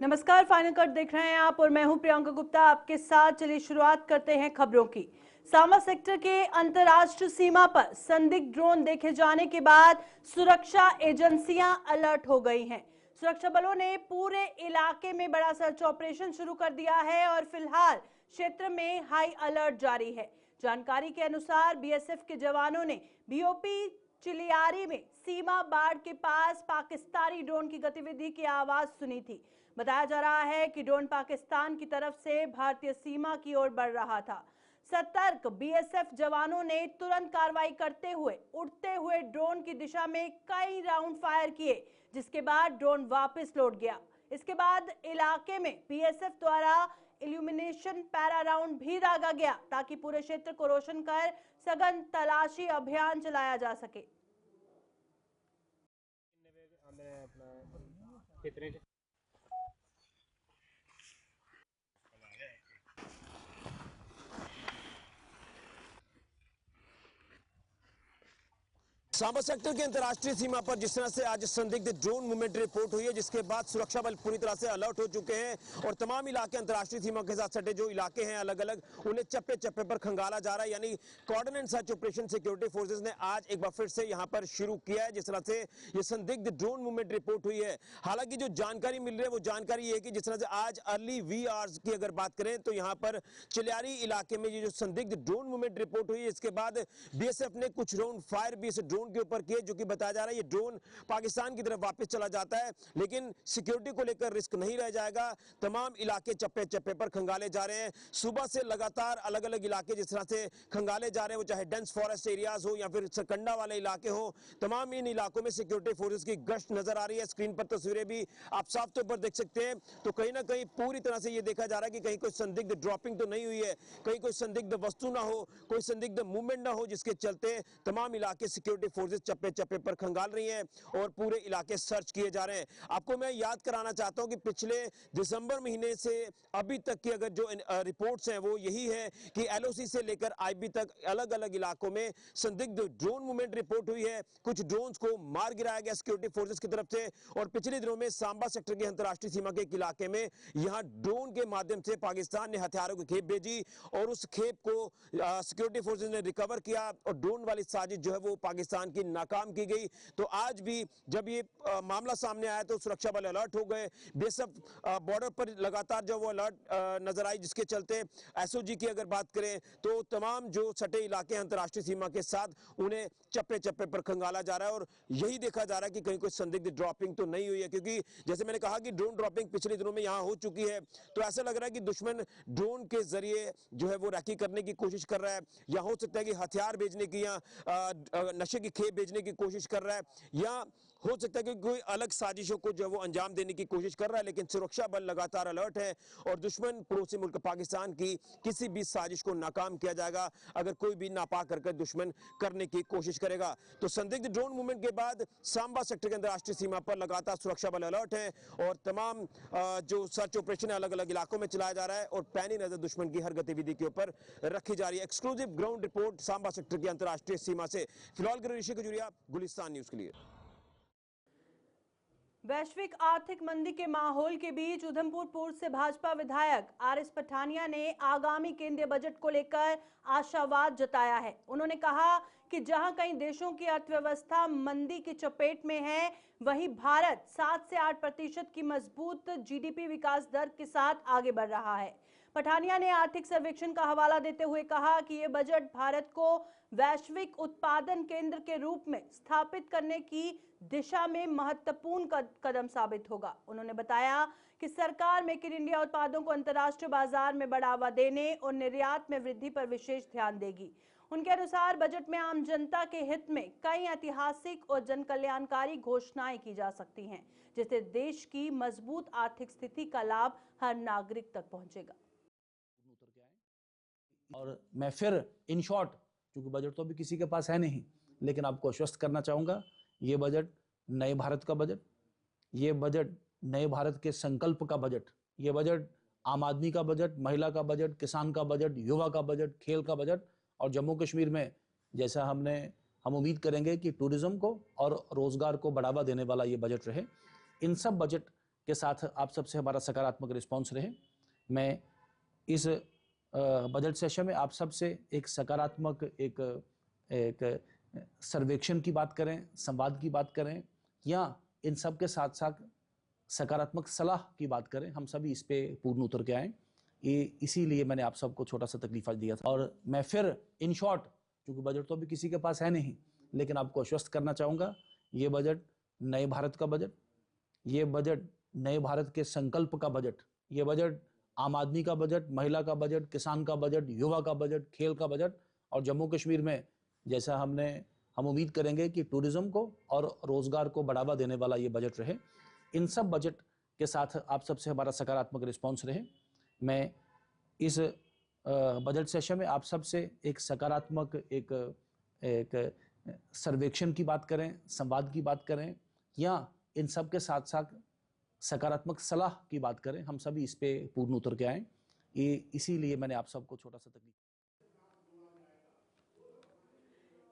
नमस्कार, final cut देख रहे हैं आप और मैं हूं प्रियंका गुप्ता आपके साथ। चलिए शुरुआत करते हैं खबरों की। सामा सेक्टर के अंतर्राष्ट्रीय सीमा पर संदिग्ध ड्रोन देखे जाने के बाद सुरक्षा एजेंसियां अलर्ट हो गई हैं। सुरक्षा बलों ने पूरे इलाके में बड़ा सर्च ऑपरेशन शुरू कर दिया है और फिलहाल क्षेत्र में हाई अलर्ट जारी है। जानकारी के अनुसार बीएसएफ के जवानों ने बीओपी चिलियारी में सीमा बाड़ के पास पाकिस्तानी ड्रोन की गतिविधि की आवाज सुनी थी। बताया जा रहा है कि ड्रोन पाकिस्तान की तरफ से भारतीय सीमा की ओर बढ़ रहा था। सतर्क बीएसएफ जवानों ने तुरंत कार्रवाई करते हुए उड़ते हुए ड्रोन की दिशा में कई राउंड फायर किए, जिसके बाद ड्रोन वापस लौट गया। इसके बाद इलाके में बीएसएफ द्वारा इल्यूमिनेशन पैरा राउंड भी दागा गया ताकि पूरे क्षेत्र को रोशन कर सघन तलाशी अभियान चलाया जा सके। सांबा सेक्टर के अंतर्राष्ट्रीय सीमा पर जिस तरह से आज संदिग्ध ड्रोन मूवमेंट रिपोर्ट हुई है, जिसके बाद सुरक्षा बल पूरी तरह से अलर्ट हो चुके हैं और तमाम इलाके अंतर्राष्ट्रीय सीमा के साथ सटे जो इलाके हैं अलग अलग, उन्हें चप्पे चप्पे पर खंगाला जा रहा है। यानी cordon and search operation security forces ने आज एक बार फिर से यहां पर शुरू किया है। जिस तरह से ये संदिग्ध ड्रोन मूवमेंट रिपोर्ट हुई है, हालांकि जो जानकारी मिल रही है वो जानकारी ये है कि जिस तरह से आज अर्ली वी आवर्स की अगर बात करें तो यहाँ पर चिलियारी इलाके में ये जो संदिग्ध ड्रोन मूवमेंट रिपोर्ट हुई है, इसके बाद बीएसएफ ने कुछ राउंड फायर भी इस ड्रोन के ऊपर किए, जो कि बताया जा रहा है ये ड्रोन पाकिस्तान की तरफ वापस चला जाता है। लेकिन सिक्योरिटी को लेकर रिस्क नहीं रह जाएगा। तमाम इलाके चप्पे चप्पे पर खंगाले जा रहे हैं। सुबह से लगातार अलग अलग इलाके जिस तरह से खंगाले जा रहे हैं, वो चाहे डेंस फॉरेस्ट एरियाज हो या फिर सरकंडा वाले इलाके हो, तमाम इन इलाकों में सिक्योरिटी फोर्सेस की गश्त नजर आ रही है। स्क्रीन पर तस्वीरें भी आप साफ तौर पर देख सकते हैं। तो कहीं ना कहीं पूरी तरह से ये देखा जा रहा है कि कहीं कोई संदिग्ध ड्रॉपिंग तो नहीं हुई है, कहीं कोई संदिग्ध वस्तु ना हो, कोई संदिग्ध मूवमेंट ना हो, जिसके चलते तमाम इलाके सिक्योरिटी फोर्सेस चप्पे चप्पे पर खंगाल रही हैं और पूरे इलाके सर्च किए जा रहे हैं। आपको मैं याद कराना चाहता हूं कि पिछले दिसंबर महीने से अभी तक की अगर जो रिपोर्ट्स हैं वो यही है कि एलओसी से लेकर आईबी तक अलग अलग इलाकों में संदिग्ध ड्रोन मूवमेंट रिपोर्ट हुई है। कुछ ड्रोन्स को मार गिराया गया सिक्योरिटी फोर्सेस की तरफ से और पिछले दिनों में सांबा सेक्टर के अंतर्राष्ट्रीय सीमा के एक इलाके में यहां ड्रोन के माध्यम से पाकिस्तान ने हथियारों की खेप भेजी और उस खेप को सिक्योरिटी फोर्सेस ने रिकवर किया और ड्रोन वाली साजिश जो है वो पाकिस्तान की नाकाम की गई। तो आज भी जब ये मामला सामने आया तो सुरक्षा बल अलर्ट हो गए। बीएसएफ बॉर्डर पर लगातार जो वो अलर्ट नजर आई, जिसके चलते एसओजी की अगर बात करें तो तमाम जो सटे इलाके अंतर्राष्ट्रीय सीमा के साथ उन्हें चप्पे चप्पे पर खंगाला जा रहा है और यही देखा जा रहा है कि कहीं कोई संदिग्ध ड्रॉपिंग तो नहीं हुई है, क्योंकि जैसे मैंने कहा कि ड्रोन ड्रॉपिंग पिछले दिनों में यहां हो चुकी है। तो ऐसा लग रहा है कि दुश्मन ड्रोन के जरिए जो है वो रैकी करने की कोशिश कर रहा है, या हो सकता है कि हथियार भेजने की या नशे की खेप भेजने की कोशिश कर रहा है, या हो सकता है कि कोई अलग साजिशों को जो वो अंजाम देने की कोशिश कर रहा है। लेकिन सुरक्षा बल लगातार अलर्ट है और दुश्मन पड़ोसी मुल्क पाकिस्तान की किसी भी साजिश को नाकाम किया जाएगा अगर कोई भी नापाक हरकत दुश्मन करने की कोशिश करेगा। तो संदिग्ध ड्रोन मूवमेंट के बाद सांबा सेक्टर के अंतर्राष्ट्रीय सीमा पर लगातार सुरक्षा बल अलर्ट है और तमाम जो सर्च ऑपरेशन है अलग अलग इलाकों में चलाया जा रहा है और पैनी नजर दुश्मन की हर गतिविधि के ऊपर रखी जा रही है। Exclusive ground report Samba sector की अंतर्राष्ट्रीय सीमा से। फिलहाल ऋषि खजुरिया, गुलिस्तान न्यूज के लिए। वैश्विक आर्थिक मंदी के माहौल के बीच उधमपुर पूर्व से भाजपा विधायक आरएस पठानिया ने आगामी केंद्रीय बजट को लेकर आशावाद जताया है। उन्होंने कहा कि जहां कई देशों की अर्थव्यवस्था मंदी की चपेट में है, वहीं भारत 7 से 8% की मजबूत जीडीपी विकास दर के साथ आगे बढ़ रहा है। पठानिया ने आर्थिक सर्वेक्षण का हवाला देते हुए कहा कि यह बजट भारत को वैश्विक उत्पादन केंद्र के रूप में स्थापित करने की दिशा में महत्वपूर्ण कदम साबित होगा। उन्होंने बताया कि सरकार मेक इन इंडिया उत्पादों को अंतर्राष्ट्रीय बाजार में बढ़ावा देने और निर्यात में वृद्धि पर विशेष ध्यान देगी। उनके अनुसार बजट में आम जनता के हित में कई ऐतिहासिक और जनकल्याणकारी घोषणाएं की जा सकती हैं, जिससे देश की मजबूत आर्थिक स्थिति का लाभ हर नागरिक तक पहुंचेगा। और मैं फिर इन शॉर्ट, क्योंकि बजट तो अभी किसी के पास है नहीं, लेकिन आपको आश्वस्त करना चाहूँगा, ये बजट नए भारत का बजट, ये बजट नए भारत के संकल्प का बजट, ये बजट आम आदमी का बजट, महिला का बजट, किसान का बजट, युवा का बजट, खेल का बजट और जम्मू कश्मीर में जैसा हम उम्मीद करेंगे कि टूरिज्म को और रोजगार को बढ़ावा देने वाला ये बजट रहे। इन सब बजट के साथ आप सबसे हमारा सकारात्मक रिस्पांस रहे। मैं इस बजट सेशन में आप सबसे एक सकारात्मक एक सर्वेक्षण की बात करें, संवाद की बात करें, या इन सब के साथ साथ सकारात्मक सलाह की बात करें, हम सभी इस पे पूर्ण उतर के आए। ये इसीलिए मैंने आप सबको छोटा सा तकलीफ आज दिया था। और मैं फिर इन शॉर्ट, क्योंकि बजट तो अभी किसी के पास है नहीं, लेकिन आपको आश्वस्त करना चाहूँगा, ये बजट नए भारत का बजट, ये बजट नए भारत के संकल्प का बजट, ये बजट आम आदमी का बजट, महिला का बजट, किसान का बजट, युवा का बजट, खेल का बजट, और जम्मू कश्मीर में जैसा हम उम्मीद करेंगे कि टूरिज्म को और रोजगार को बढ़ावा देने वाला ये बजट रहे। इन सब बजट के साथ आप सबसे हमारा सकारात्मक रिस्पांस रहे। मैं इस बजट सेशन में आप सबसे एक सकारात्मक एक सर्वेक्षण की बात करें, संवाद की बात करें, या इन सब के साथ साथ सकारात्मक सलाह की बात करें, हम सभी इस पे पूर्ण उतर के आए। ये इसीलिए मैंने आप सबको छोटा सा तकलीफ।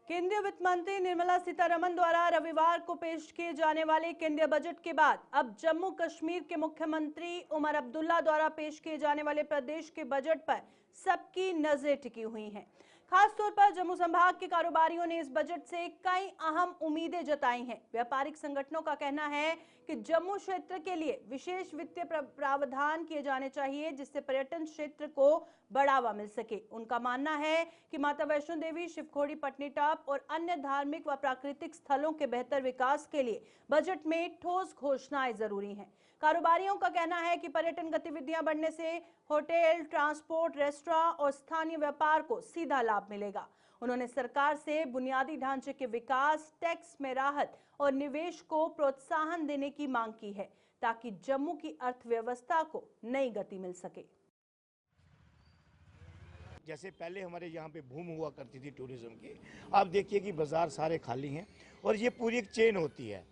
केंद्रीय वित्त मंत्री निर्मला सीतारमण द्वारा रविवार को पेश किए जाने वाले केंद्रीय बजट के बाद अब जम्मू कश्मीर के मुख्यमंत्री उमर अब्दुल्ला द्वारा पेश किए जाने वाले प्रदेश के बजट पर सबकी नजरें टिकी हुई हैं। खासतौर पर जम्मू संभाग के कारोबारियों ने इस बजट से कई अहम उम्मीदें जताई हैं। व्यापारिक संगठनों का कहना है कि जम्मू क्षेत्र के लिए विशेष वित्तीय प्रावधान किए जाने चाहिए, जिससे पर्यटन क्षेत्र को बढ़ावा मिल सके। उनका मानना है कि माता वैष्णो देवी, शिवखोड़ी पटनीटॉप और अन्य धार्मिक व प्राकृतिक स्थलों के बेहतर विकास के लिए बजट में ठोस घोषणाएं जरूरी हैं। कारोबारियों का कहना है कि पर्यटन गतिविधियां बढ़ने से होटल, ट्रांसपोर्ट, रेस्टोरेंट और स्थानीय व्यापार को सीधा लाभ मिलेगा। उन्होंने सरकार से बुनियादी ढांचे के विकास, टैक्स में राहत और निवेश को प्रोत्साहन देने की मांग की है, ताकि जम्मू की अर्थव्यवस्था को नई गति मिल सके। जैसे पहले हमारे यहाँ पे बूम हुआ करती थी टूरिज्म की, आप देखिए कि बाजार सारे खाली हैं, और ये पूरी एक चेन होती है।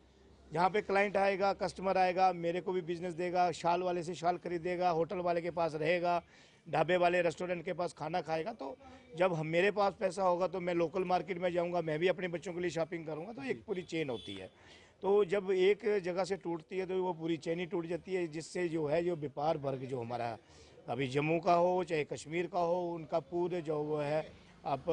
यहाँ पे क्लाइंट आएगा, कस्टमर आएगा, मेरे को भी बिजनेस देगा, शाल वाले से शाल खरीदेगा, होटल वाले के पास रहेगा, ढाबे वाले रेस्टोरेंट के पास खाना खाएगा। तो जब मेरे पास पैसा होगा तो मैं लोकल मार्केट में जाऊँगा, मैं भी अपने बच्चों के लिए शॉपिंग करूँगा। तो एक पूरी चेन होती है। तो जब एक जगह से टूटती है तो वो पूरी चेन ही टूट जाती है, जिससे जो है जो व्यापार वर्ग जो हमारा अभी जम्मू का हो चाहे कश्मीर का हो, उनका पूरे जो वो है आप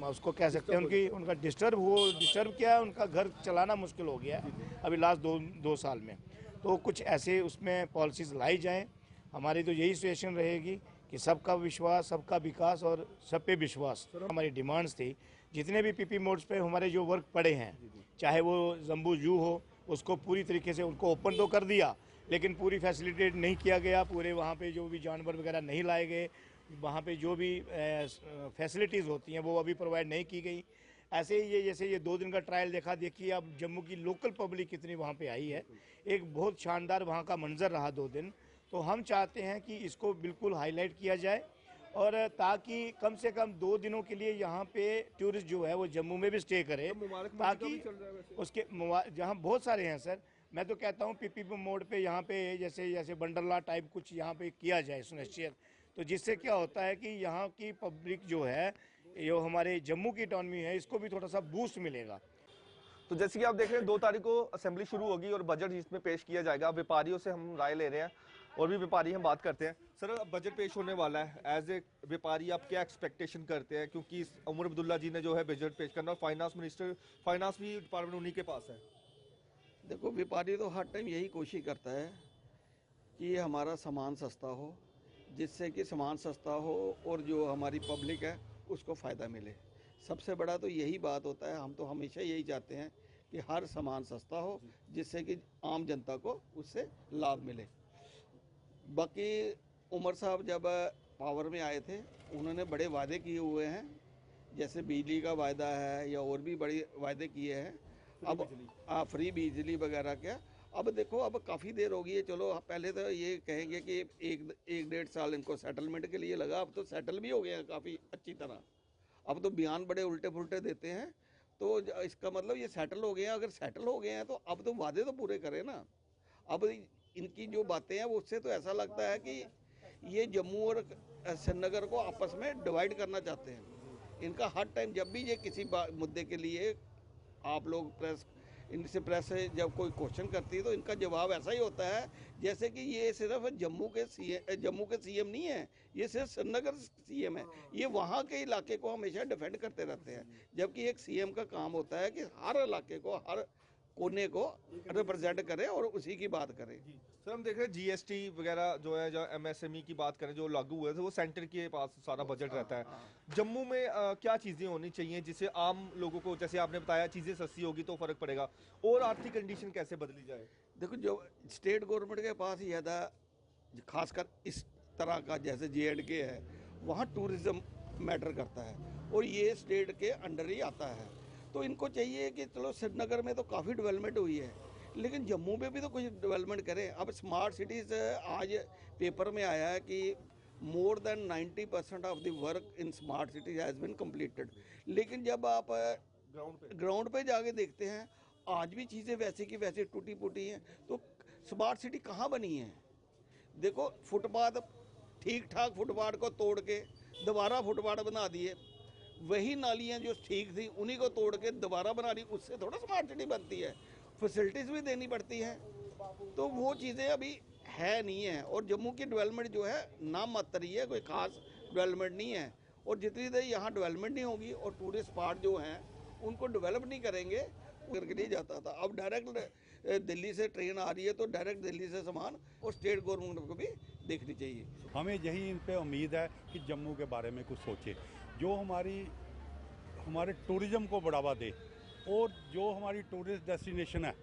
उसको कह सकते हैं उनका डिस्टर्ब किया है, उनका घर चलाना मुश्किल हो गया है अभी लास्ट दो साल में। तो कुछ ऐसे उसमें पॉलिसीज़ लाई जाएं। हमारी तो यही सिचुएशन रहेगी कि सबका विश्वास, सबका विकास और सब पे विश्वास हमारी डिमांड्स थी। जितने भी पीपी मोड्स पे हमारे जो वर्क पड़े हैं, चाहे वो जम्बू जू हो, उसको पूरी तरीके से उनको ओपन तो कर दिया, लेकिन पूरी फैसिलिटेट नहीं किया गया। पूरे वहाँ पे जो भी जानवर वगैरह नहीं लाए गए, वहाँ पे जो भी फैसिलिटीज़ होती हैं वो अभी प्रोवाइड नहीं की गई। ऐसे ही जैसे ये 2 दिन का ट्रायल देखिए अब जम्मू की लोकल पब्लिक कितनी वहाँ पे आई है। एक बहुत शानदार वहाँ का मंजर रहा 2 दिन। तो हम चाहते हैं कि इसको बिल्कुल हाईलाइट किया जाए, और ताकि कम से कम 2 दिनों के लिए यहाँ पे टूरिस्ट जो है वो जम्मू में भी स्टे करे, ताकि उसके जहाँ बहुत सारे हैं सर। मैं तो कहता हूँ पीपीपी मोड पे यहाँ पे जैसे वंडरला टाइप कुछ यहाँ पे किया जाए सुनिश्चित। तो जिससे क्या होता है कि यहाँ की पब्लिक जो है, जो हमारे जम्मू की इकॉनमी है, इसको भी थोड़ा सा बूस्ट मिलेगा। तो जैसे कि आप देख रहे हैं 2 तारीख को असेंबली शुरू होगी और बजट जिसमें पेश किया जाएगा। व्यापारियों से हम राय ले रहे हैं, और भी व्यापारी हम बात करते हैं। सर, बजट पेश होने वाला है, एज ए व्यापारी आप क्या एक्सपेक्टेशन करते हैं? क्योंकि उमर अब्दुल्ला जी ने जो है बजट पेश करना, और फाइनेंस भी डिपार्टमेंट उन्हीं के पास है। देखो, व्यापारी तो हर टाइम यही कोशिश करता है कि हमारा सामान सस्ता हो, जिससे कि सामान सस्ता हो और जो हमारी पब्लिक है उसको फ़ायदा मिले। सबसे बड़ा तो यही बात होता है। हम तो हमेशा यही चाहते हैं कि हर सामान सस्ता हो, जिससे कि आम जनता को उससे लाभ मिले। बाकी उमर साहब जब पावर में आए थे, उन्होंने बड़े वादे किए हुए हैं, जैसे बिजली का वायदा है या और भी बड़े वायदे किए हैं। अब फ्री बिजली वगैरह क्या, अब देखो अब काफ़ी देर हो गई है। चलो पहले तो ये कहेंगे कि 1-1.5 साल इनको सेटलमेंट के लिए लगा, अब तो सेटल भी हो गया काफ़ी अच्छी तरह। अब तो बयान बड़े उल्टे पुल्टे देते हैं, तो इसका मतलब ये सेटल हो गए हैं। अगर सेटल हो गए हैं तो अब तो वादे तो पूरे करें ना। अब इनकी जो बातें हैं उससे तो ऐसा लगता है कि ये जम्मू और श्रीनगर को आपस में डिवाइड करना चाहते हैं। इनका हर टाइम जब भी ये किसी मुद्दे के लिए आप लोग प्रेस इनसे प्रेस जब कोई क्वेश्चन करती है तो इनका जवाब ऐसा ही होता है जैसे कि ये सिर्फ जम्मू के सीएम नहीं है, ये सिर्फ श्रीनगर सीएम है, ये वहाँ के इलाके को हमेशा डिफेंड करते रहते हैं। जबकि एक सीएम का काम होता है कि हर इलाके को, हर कोने को रिप्रेजेंट करे और उसी की बात करे। सर हम देख रहे हैं जीएसटी वगैरह जो है, जो एमएसएमई की बात करें जो लागू हुए थे, वो सेंटर के पास सारा बजट रहता है। जम्मू में क्या चीज़ें होनी चाहिए जिससे आम लोगों को, जैसे आपने बताया, चीज़ें सस्ती होगी तो फ़र्क पड़ेगा, और आर्थिक कंडीशन कैसे बदली जाए? देखो, जो स्टेट गवर्नमेंट के पास ज़्यादा खासकर इस तरह का जैसे JNK है, वहाँ टूरिज़्म मैटर करता है और ये स्टेट के अंडर ही आता है। तो इनको चाहिए कि चलो श्रीनगर में तो काफ़ी डेवलपमेंट हुई है, लेकिन जम्मू में भी तो कुछ डेवलपमेंट करें। अब स्मार्ट सिटीज़ आज पेपर में आया है कि more than 90% of the work in smart cities has been completed. लेकिन जब आप ग्राउंड पे जाके देखते हैं, आज भी चीज़ें वैसे की वैसे टूटी फूटी हैं। तो स्मार्ट सिटी कहाँ बनी है? देखो, फुटपाथ ठीक ठाक फुटपाथ को तोड़ के दोबारा फुटपाथ बना दिए, वही नालियाँ जो ठीक थी उन्हीं को तोड़ के दोबारा बना दी, उससे थोड़ा स्मार्ट सिटी बनती है। फैसिलिटीज़ भी देनी पड़ती हैं, तो वो चीज़ें अभी है नहीं है। और जम्मू की डेवलपमेंट जो है नाम मात्र ही है, कोई खास डेवलपमेंट नहीं है। और जितनी देर यहाँ डेवलपमेंट नहीं होगी और टूरिस्ट स्पॉट जो हैं उनको डेवलप नहीं करेंगे, करके नहीं जाता था। अब डायरेक्ट दिल्ली से ट्रेन आ रही है तो डायरेक्ट दिल्ली से सामान, और स्टेट गवर्नमेंट को भी देखनी चाहिए। हमें यही इन पे उम्मीद है कि जम्मू के बारे में कुछ सोचे, जो हमारे टूरिज़्म को बढ़ावा दे, और जो हमारी टूरिस्ट डेस्टिनेशन है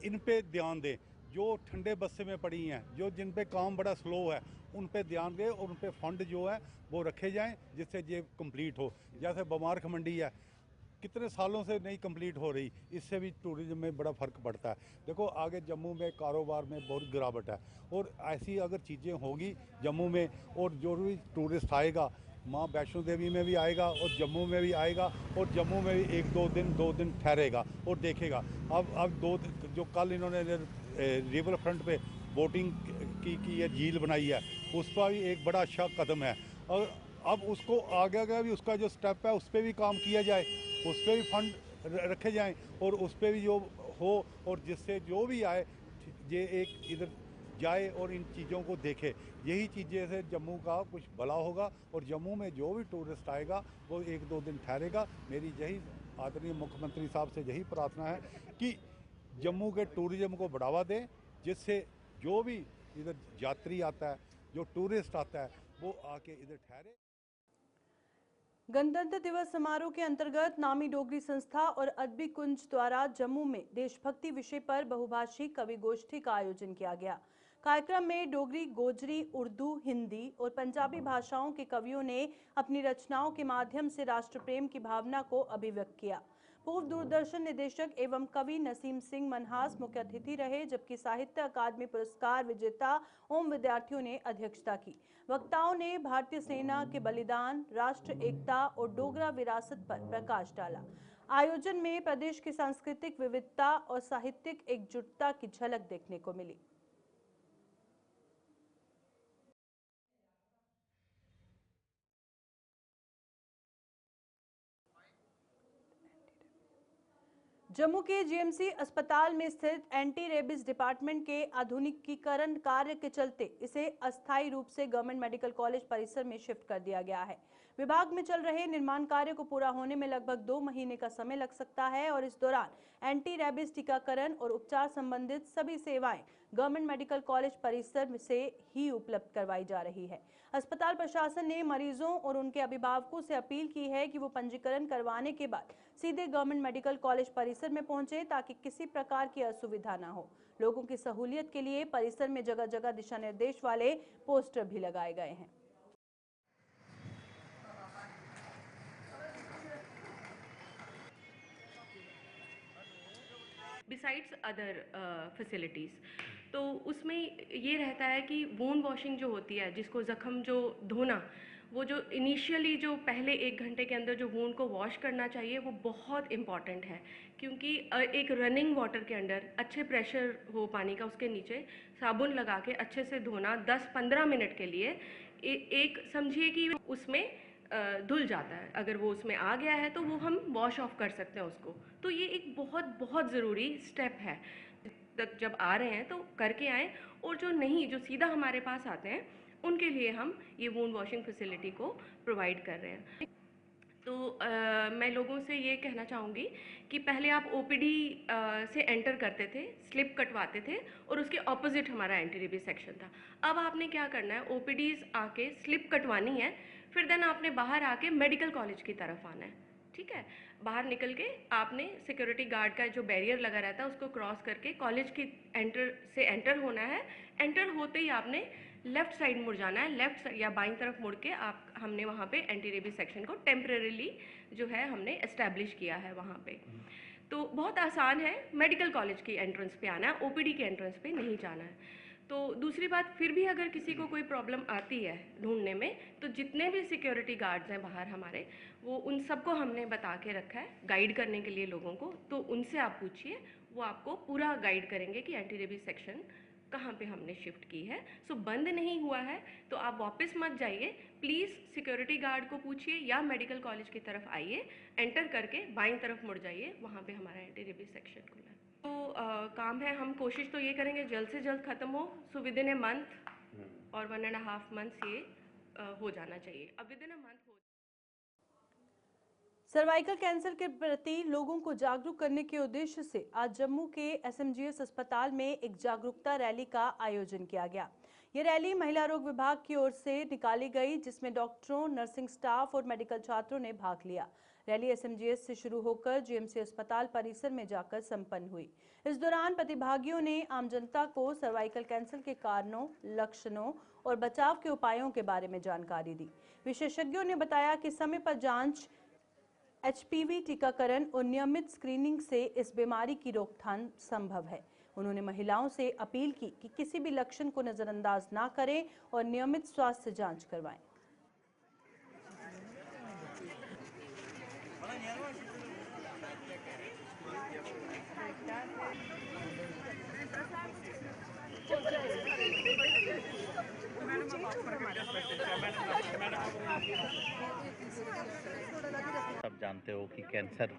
इन पे ध्यान दें। जो ठंडे बस्से में पड़ी हैं, जो जिन पे काम बड़ा स्लो है, उन पे ध्यान दें और उन पे फंड जो है वो रखे जाएं जिससे ये कंप्लीट हो। जैसे बमारख मंडी है, कितने सालों से नहीं कंप्लीट हो रही, इससे भी टूरिज्म में बड़ा फ़र्क पड़ता है। देखो, आगे जम्मू में कारोबार में बहुत गिरावट है, और ऐसी अगर चीज़ें होगी जम्मू में, और जो भी टूरिस्ट आएगा माँ वैष्णो देवी में भी आएगा और जम्मू में भी आएगा, और जम्मू में भी 1-2 दिन ठहरेगा और देखेगा। अब जो कल इन्होंने रिवर फ्रंट पे बोटिंग की ये झील बनाई है, उसका भी एक बड़ा अच्छा कदम है। और अब उसको आगे भी उसका जो स्टेप है उस पर भी काम किया जाए, उस पर भी फंड रखे जाएं और उस पर भी जो हो, और जिससे जो भी आए ये एक इधर जाए और इन चीज़ों को देखे। यही चीज़ें से जम्मू का कुछ भला होगा, और जम्मू में जो भी टूरिस्ट आएगा वो 1-2 दिन ठहरेगा। मेरी यही आदरणीय मुख्यमंत्री साहब से यही प्रार्थना है कि जम्मू के टूरिज़्म को बढ़ावा दें, जिससे जो भी इधर यात्री आता है, जो टूरिस्ट आता है, वो आके इधर ठहरे। गणतंत्र दिवस समारोह के अंतर्गत नामी डोगरी संस्था और अदबी कुंज द्वारा जम्मू में देशभक्ति विषय पर बहुभाषी कवि गोष्ठी का आयोजन किया गया। कार्यक्रम में डोगरी, गोजरी, उर्दू, हिंदी और पंजाबी भाषाओं के कवियों ने अपनी रचनाओं के माध्यम से राष्ट्र प्रेम की भावना को अभिव्यक्त किया। पूर्व दूरदर्शन निदेशक एवं कवि नसीम सिंह मनहास मुख्य अतिथि रहे, जबकि साहित्य अकादमी पुरस्कार विजेता ओम विद्यार्थियों ने अध्यक्षता की। वक्ताओं ने भारतीय सेना के बलिदान, राष्ट्र एकता और डोगरा विरासत पर प्रकाश डाला। आयोजन में प्रदेश की सांस्कृतिक विविधता और साहित्यिक एकजुटता की झलक देखने को मिली। जम्मू के जीएमसी अस्पताल में स्थित एंटी रेबीज डिपार्टमेंट के आधुनिकीकरण कार्य के चलते इसे अस्थायी रूप से गवर्नमेंट मेडिकल कॉलेज परिसर में शिफ्ट कर दिया गया है। विभाग में चल रहे निर्माण कार्य को पूरा होने में लगभग 2 महीने का समय लग सकता है, और इस दौरान एंटी रेबीज टीकाकरण और उपचार संबंधित सभी सेवाएं गवर्नमेंट मेडिकल कॉलेज परिसर से ही उपलब्ध करवाई जा रही है। अस्पताल प्रशासन ने मरीजों और उनके अभिभावकों से अपील की है कि वो पंजीकरण करवाने के बाद सीधे गवर्नमेंट मेडिकल कॉलेज परिसर में पहुंचे, ताकि किसी प्रकार की असुविधा न हो। लोगों की सहूलियत के लिए परिसर में जगह जगह दिशा निर्देश वाले पोस्टर भी लगाए गए हैं। बिसाइड्स अदर फैसिलिटीज़, तो उसमें ये रहता है कि वूंड वॉशिंग जो होती है, जिसको ज़ख्म जो धोना, वो जो इनिशियली जो पहले 1 घंटे के अंदर जो वूंड को वॉश करना चाहिए, वो बहुत इम्पॉर्टेंट है। क्योंकि एक रनिंग वाटर के अंदर अच्छे प्रेशर हो पानी का, उसके नीचे साबुन लगा के अच्छे से धोना 10-15 मिनट के लिए। एक समझिए कि उसमें धुल जाता है। अगर वो उसमें आ गया है तो वो हम वॉश ऑफ कर सकते हैं उसको। तो ये एक बहुत बहुत ज़रूरी स्टेप है। तक जब आ रहे हैं तो करके आएँ, और जो नहीं, जो सीधा हमारे पास आते हैं उनके लिए हम ये वूंड वॉशिंग फैसिलिटी को प्रोवाइड कर रहे हैं। तो मैं लोगों से ये कहना चाहूँगी कि पहले आप ओपीडी से एंटर करते थे, स्लिप कटवाते थे, और उसके ऑपोजिट हमारा एंटी रेबीज सेक्शन था। अब आपने क्या करना है, ओपीडीज आके स्लिप कटवानी है, फिर देन आपने बाहर आके मेडिकल कॉलेज की तरफ आना है। ठीक है, बाहर निकल के आपने सिक्योरिटी गार्ड का जो बैरियर लगा रहता है उसको क्रॉस करके कॉलेज की एंटर होना है। एंटर होते ही आपने लेफ्ट साइड मुड़ जाना है, लेफ्ट या बाईं तरफ मुड़ के हमने वहाँ पे एंटी रेबीज सेक्शन को टेम्परेरीली जो है हमने एस्टैब्लिश किया है वहाँ पे। तो बहुत आसान है, मेडिकल कॉलेज की एंट्रेंस पे आना है, ओपीडी के एंट्रेंस पे नहीं जाना है। तो दूसरी बात, फिर भी अगर किसी को कोई प्रॉब्लम आती है ढूंढने में, तो जितने भी सिक्योरिटी गार्ड्स हैं बाहर हमारे, वो उन सबको हमने बता के रखा है गाइड करने के लिए लोगों को। तो उनसे आप पूछिए, वो आपको पूरा गाइड करेंगे कि एंटी रेबीज सेक्शन कहाँ पे हमने शिफ्ट की है। सो बंद नहीं हुआ है तो आप वापस मत जाइए, प्लीज़ सिक्योरिटी गार्ड को पूछिए या मेडिकल कॉलेज की तरफ आइए, एंटर करके बाईं तरफ मुड़ जाइए, वहाँ पे हमारा एंटी रेबीज सेक्शन खुला है। तो काम है, हम कोशिश तो ये करेंगे जल्द से जल्द ख़त्म हो। So with in a month और 1.5 मंथ्स ये हो जाना चाहिए। अब विद इन अ मंथ हो। सर्वाइकल कैंसर के प्रति लोगों को जागरूक करने के उद्देश्य से आज जम्मू के एसएमजीएस अस्पताल में एक जागरूकता रैली का आयोजन किया गया। ये रैली महिला रोग विभाग की ओर से निकाली गई, जिसमें डॉक्टरों, नर्सिंग स्टाफ और मेडिकल छात्रों ने भाग लिया। रैली एसएमजीएस से शुरू होकर जीएमसी अस्पताल परिसर में जाकर संपन्न हुई। इस दौरान प्रतिभागियों ने आम जनता को सर्वाइकल कैंसर के कारणों, लक्षणों और बचाव के उपायों के बारे में जानकारी दी। विशेषज्ञों ने बताया कि समय पर जांच, एचपीवी टीकाकरण और नियमित स्क्रीनिंग से इस बीमारी की रोकथाम संभव है। उन्होंने महिलाओं से अपील की कि किसी भी लक्षण को नजरअंदाज ना करें और नियमित स्वास्थ्य जांच करवाएं। सब जानते हो कि कैंसर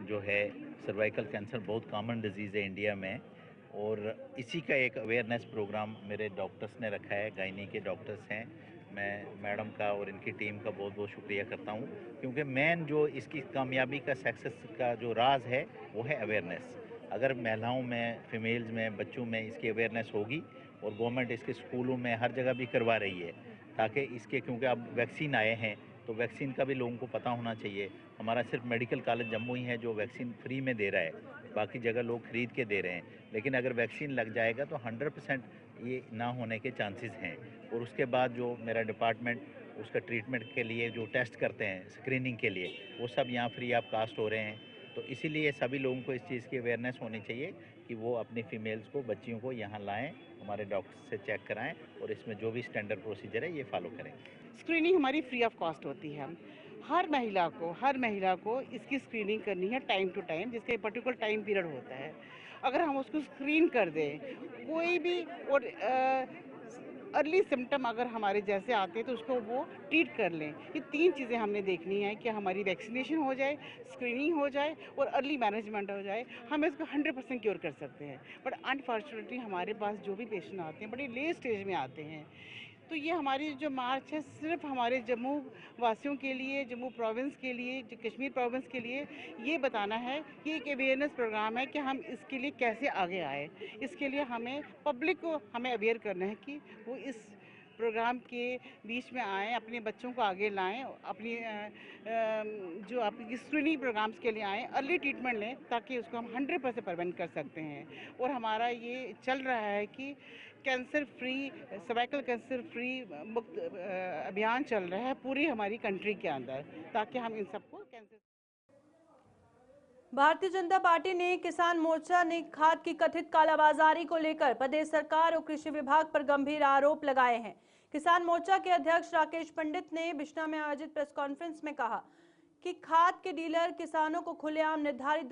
जो है, सर्वाइकल कैंसर बहुत कॉमन डिजीज़ है इंडिया में, और इसी का एक अवेयरनेस प्रोग्राम मेरे डॉक्टर्स ने रखा है, गायनी के डॉक्टर्स हैं। मैं मैडम का और इनकी टीम का बहुत बहुत शुक्रिया करता हूँ, क्योंकि मेन जो इसकी कामयाबी का, सक्सेस का जो राज है वो है अवेयरनेस। अगर महिलाओं में, फीमेल्स में, बच्चों में इसकी अवेयरनेस होगी, और गवर्नमेंट इसके स्कूलों में हर जगह भी करवा रही है, ताकि इसके, क्योंकि अब वैक्सीन आए हैं तो वैक्सीन का भी लोगों को पता होना चाहिए। हमारा सिर्फ मेडिकल कॉलेज जम्मू ही है जो वैक्सीन फ्री में दे रहा है, बाकी जगह लोग खरीद के दे रहे हैं। लेकिन अगर वैक्सीन लग जाएगा तो 100% ये ना होने के चांसेस हैं। और उसके बाद जो मेरा डिपार्टमेंट उसका ट्रीटमेंट के लिए जो टेस्ट करते हैं स्क्रीनिंग के लिए, वो सब यहाँ फ्री ऑफ कास्ट हो रहे हैं। तो इसीलिए सभी लोगों को इस चीज़ की अवेयरनेस होनी चाहिए कि वो अपनी फीमेल्स को, बच्चियों को यहाँ लाएं, हमारे डॉक्टर से चेक कराएं, और इसमें जो भी स्टैंडर्ड प्रोसीजर है ये फॉलो करें। स्क्रीनिंग हमारी फ्री ऑफ कॉस्ट होती है। हर महिला को इसकी स्क्रीनिंग करनी है टाइम टू टाइम, जिसका पर्टिकुलर टाइम पीरियड होता है। अगर हम उसको स्क्रीन कर दें, कोई भी और अर्ली सिम्टम अगर हमारे जैसे आते हैं तो उसको वो ट्रीट कर लें। ये 3 चीज़ें हमने देखनी है कि हमारी वैक्सीनेशन हो जाए, स्क्रीनिंग हो जाए और अर्ली मैनेजमेंट हो जाए। हम इसको 100% क्योर कर सकते हैं। बट अनफॉर्चुनेटली हमारे पास जो भी पेशेंट आते हैं बड़े लेट स्टेज में आते हैं। तो ये हमारी जो मार्च है सिर्फ हमारे जम्मू वासियों के लिए, जम्मू प्रोविंस के लिए, कश्मीर प्रोविंस के लिए ये बताना है कि एक अवेयरनेस प्रोग्राम है कि हम इसके लिए कैसे आगे आए। इसके लिए हमें पब्लिक को हमें अवेयर करना है कि वो इस प्रोग्राम के बीच में आएँ, अपने बच्चों को आगे लाएं, अपनी जो आपकी स्क्रीनिंग प्रोग्राम्स के लिए आएँ, अर्ली ट्रीटमेंट लें, ताकि उसको हम 100% प्रिवेंट कर सकते हैं। और हमारा ये चल रहा है कि cancer free, cervical cancer free मुक्त अभियान चल रहा है पूरी हमारी कंट्री के अंदर, ताकि हम इन सबको कैंसर। भारतीय जनता पार्टी ने किसान मोर्चा ने खाद की कथित कालाबाजारी को लेकर प्रदेश सरकार और कृषि विभाग पर गंभीर आरोप लगाए हैं। किसान मोर्चा के अध्यक्ष राकेश पंडित ने बिश्ना में आयोजित प्रेस कॉन्फ्रेंस में कहा कि खाद के डीलर किसानों को खुलेआम निर्धारित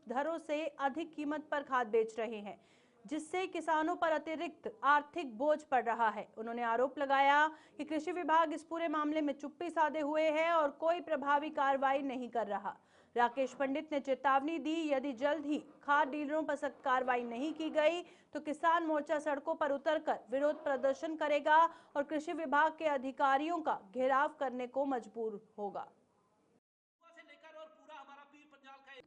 दरों से अधिक कीमत पर खाद बेच रहे हैं। जिससे किसानों पर अतिरिक्त आर्थिक बोझ पड़ रहा है। उन्होंने आरोप लगाया कि कृषि विभाग इस पूरे मामले में चुप्पी साधे हुए है और कोई प्रभावी कार्रवाई नहीं कर रहा। राकेश पंडित ने चेतावनी दी, यदि जल्द ही खाद डीलरों पर सख्त कार्रवाई नहीं की गई तो किसान मोर्चा सड़कों पर उतरकर विरोध प्रदर्शन करेगा और कृषि विभाग के अधिकारियों का घेराव करने को मजबूर होगा।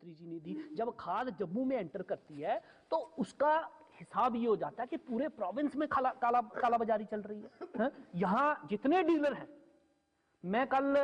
जी निधि जब खाद जम्मू में एंटर करती है तो उसका हिसाब ये हो जाता है कि पूरे प्रोविंस में कालाबाजारी चल रही है। यहाँ जितने डीलर हैं, मैं कल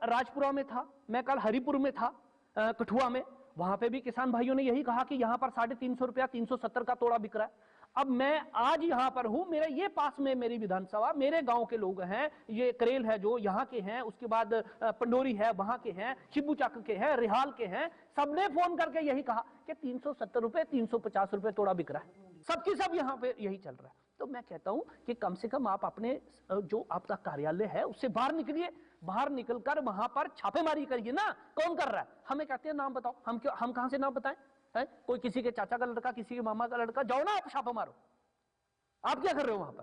राजपुरा में था, मैं कल हरिपुर में था, कठुआ में, वहां पे भी किसान भाइयों ने यही कहा कि यहाँ पर 350 रुपया 370 का तोड़ा बिक रहा है। अब मैं आज यहाँ पर हूँ, मेरे ये पास में मेरी विधानसभा, मेरे गांव के लोग हैं, ये करेल है जो यहाँ के हैं, उसके बाद पंडोरी है वहां के हैं, शिबू चक के हैं, रिहाल के हैं, सबने फोन करके यही कहा कि 370 रुपए 350 रुपए तोड़ा बिक रहा है। सबकी सब यहाँ पे यही चल रहा है। तो मैं कहता हूं कि कम से कम आप अपने जो आपका कार्यालय है उससे बाहर निकलिए, बाहर निकलकर वहां पर छापेमारी करिए ना। कौन कर रहा है? हमें कहते हैं नाम बताओ, हम कहां से नाम बताएं? है कोई किसी के चाचा का लड़का, किसी के मामा का लड़का, जाओ ना आप छापा मारो। आप क्या कर रहे हो वहां पर?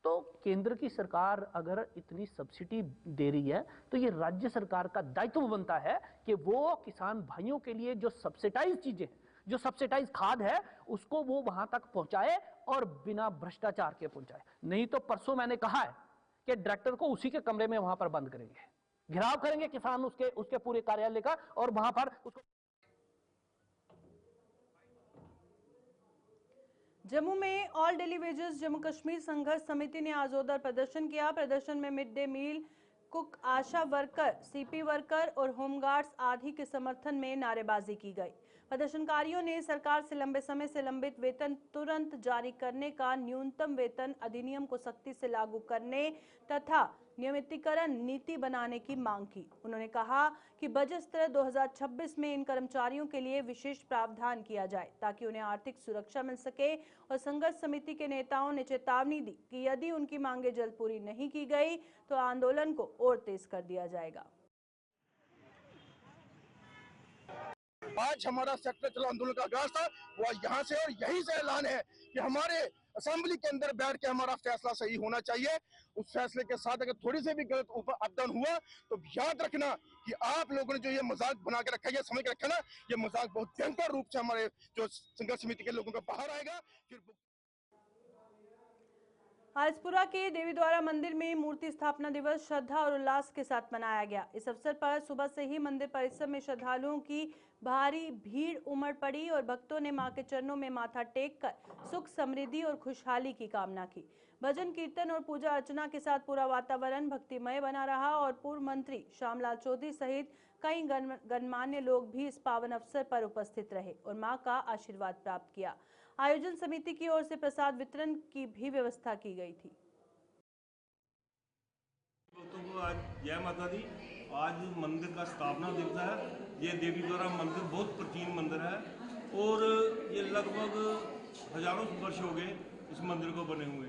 तो केंद्र की सरकार अगर इतनी सब्सिडी दे रही है तो ये राज्य सरकार का दायित्व बनता है कि वो किसान भाइयों के लिए जो सब्सिडाइज चीजें, जो सब्सिडाइज खाद है, उसको वो वहां तक पहुंचाए और बिना भ्रष्टाचार के पहुंचाए। नहीं तो परसों मैंने कहा है कि डायरेक्टर को उसी के कमरे में वहां पर बंद करेंगे, घेराव करेंगे किसान उसके पूरे कार्यालय का और वहां पर उसको। जम्मू में all daily wages Jammu Kashmir संघर्ष समिति ने आज जोरदार प्रदर्शन किया। प्रदर्शन में मिड डे मील कुक, आशा वर्कर, सीपी वर्कर और होमगार्ड्स आदि के समर्थन में नारेबाजी की गई। प्रदर्शनकारियों ने सरकार से लंबे समय से लंबित वेतन तुरंत जारी करने का, न्यूनतम वेतन अधिनियम को सख्ती से लागू करने तथा नियमितीकरण नीति बनाने की मांग की। उन्होंने कहा कि बजट सत्र 2026 में इन कर्मचारियों के लिए विशेष प्रावधान किया जाए ताकि उन्हें आर्थिक सुरक्षा मिल सके। और संघर्ष समिति के नेताओं ने चेतावनी दी कि यदि उनकी मांगें जल्द पूरी नहीं की गई तो आंदोलन को और तेज कर दिया जाएगा। आज हमारा सेक्टर चलो आंदोलन का आगाज था, वो यहाँ से और यहीं से ऐलान है कि हमारे असेंबली के अंदर बैठ के हमारा फैसला सही होना चाहिए। उस फैसले के साथ अगर थोड़ी सी भी गलत अपडाउन हुआ तो याद रखना कि आप लोगों ने जो ये मजाक बना के रखा है, समझ के रखा ना, ये मजाक बहुत भयंकर रूप से हमारे जो संघर्ष समिति के लोगों का बाहर आएगा। फिर आजपुरा के देवी द्वारा मंदिर में मूर्ति स्थापना दिवस श्रद्धा और उल्लास के साथ मनाया गया। इस अवसर पर सुबह से ही मंदिर परिसर में श्रद्धालुओं की भारी भीड़ उमड़ पड़ी और भक्तों ने मां के चरणों में माथा टेक कर सुख, समृद्धि और खुशहाली की कामना की। भजन, कीर्तन और पूजा अर्चना के साथ पूरा वातावरण भक्तिमय बना रहा और पूर्व मंत्री श्यामलाल चौधरी सहित कई गणमान्य लोग भी इस पावन अवसर पर उपस्थित रहे और मां का आशीर्वाद प्राप्त किया। आयोजन समिति की ओर से प्रसाद वितरण की भी व्यवस्था की गई थी। आज जय माता दी। आज मंदिर का स्थापना दिवस है। ये देवी द्वारा मंदिर बहुत प्राचीन मंदिर है और ये लगभग हजारों वर्ष हो गए इस मंदिर को बने हुए।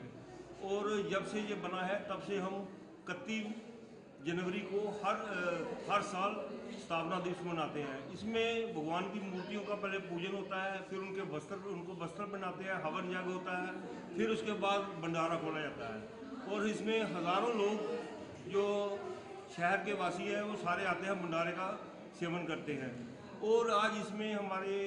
और जब से ये बना है तब से हम 31 जनवरी को हर साल स्थापना दिवस मनाते हैं। इसमें भगवान की मूर्तियों का पहले पूजन होता है, फिर उनको वस्त्र बनाते हैं, हवन याग होता है, फिर उसके बाद भंडारा खोला जाता है। और इसमें हजारों लोग जो शहर के वासी हैं वो सारे आते हैं, भंडारे का सेवन करते हैं। और आज इसमें हमारे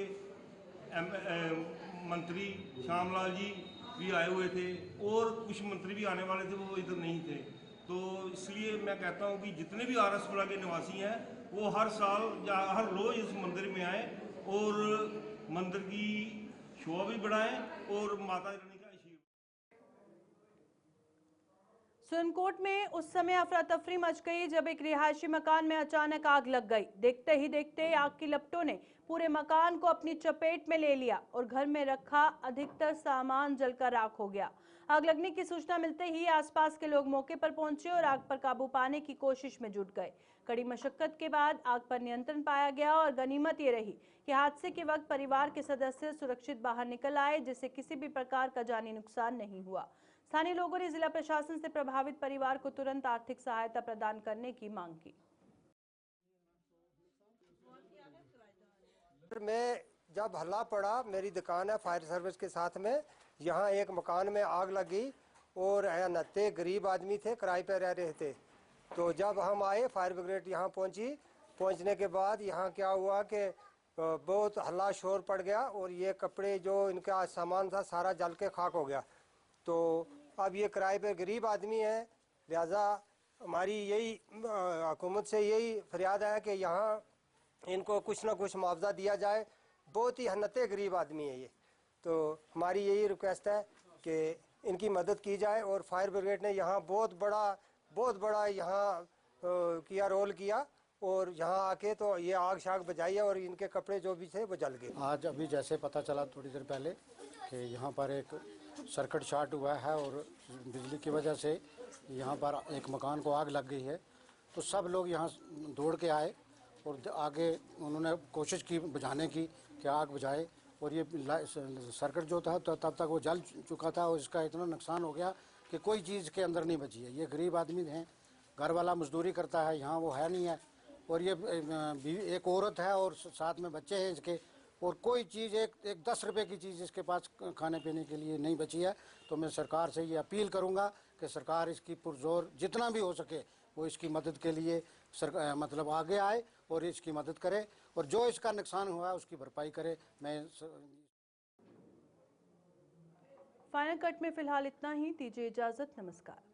मंत्री श्यामलाल जी भी आए हुए थे और कुछ मंत्री भी आने वाले थे, वो इधर नहीं थे। तो इसलिए मैं कहता हूँ कि जितने भी आरएसपुरा के निवासी हैं वो हर साल या हर रोज इस मंदिर में आएँ और मंदिर की शोभा भी बढ़ाएं और माता रानी का आशीर्वाद। सुरनकोट में उस समय अफरा तफरी मच गई जब एक रिहायशी मकान में अचानक आग लग गई। देखते ही देखते आग की लपटों ने पूरे मकान को अपनी चपेट में ले लिया और घर में रखा अधिकतर सामान जलकर राख हो गया। आग लगने की सूचना मिलते ही आसपास के लोग मौके पर पहुंचे और आग पर काबू पाने की कोशिश में जुट गए। कड़ी मशक्कत के बाद आग पर नियंत्रण पाया गया और गनीमत ये रही कि हादसे के वक्त परिवार के सदस्य सुरक्षित बाहर निकल आए, जिससे किसी भी प्रकार का जानी नुकसान नहीं हुआ। स्थानीय लोगों ने जिला प्रशासन से प्रभावित परिवार को तुरंत आर्थिक सहायता प्रदान करने की मांग की। मैं जब हल्ला पड़ा, मेरी दुकान है फायर सर्विस के साथ में, यहाँ एक मकान में आग लगी और नत्ते गरीब आदमी थे, किराए पर रह रहे थे। तो जब हम आए, फायर ब्रिगेड यहाँ पहुँची, पहुँचने के बाद यहाँ क्या हुआ कि बहुत हल्ला शोर पड़ गया और ये कपड़े जो इनका सामान था सारा जल के खाक हो गया। तो अब ये किराए पर गरीब आदमी है, लिहाजा हमारी यही हुकूमत से यही फरियाद है कि यहाँ इनको कुछ ना कुछ मुआवजा दिया जाए। बहुत ही हन्नते गरीब आदमी है ये, तो हमारी यही रिक्वेस्ट है कि इनकी मदद की जाए। और फायर ब्रिगेड ने यहाँ बहुत बड़ा यहाँ किया, रोल किया और यहाँ आके तो ये आग शाग बजाई है और इनके कपड़े जो भी थे वो जल गए। आज अभी जैसे पता चला थोड़ी देर पहले कि यहाँ पर एक सर्किट शॉर्ट हुआ है और बिजली की वजह से यहाँ पर एक मकान को आग लग गई है। तो सब लोग यहाँ दौड़ के आए और आगे उन्होंने कोशिश की बुझाने की कि आग बुझाए, और ये सर्किट जो था तब तक वो जल चुका था और इसका इतना नुकसान हो गया कि कोई चीज़ के अंदर नहीं बची है। ये गरीब आदमी हैं, घर वाला मजदूरी करता है, यहाँ वो है नहीं है, और ये एक औरत है और साथ में बच्चे हैं इसके, और कोई चीज़ एक 10 रुपए की चीज़ इसके पास खाने पीने के लिए नहीं बची है। तो मैं सरकार से ये अपील करूँगा कि सरकार इसकी पुरजोर जितना भी हो सके वो इसकी मदद के लिए मतलब आगे आए और इसकी मदद करे, और जो इसका नुकसान हुआ है उसकी भरपाई करे। मैं फाइनल कट में फिलहाल इतना ही, दीजिए इजाजत, नमस्कार।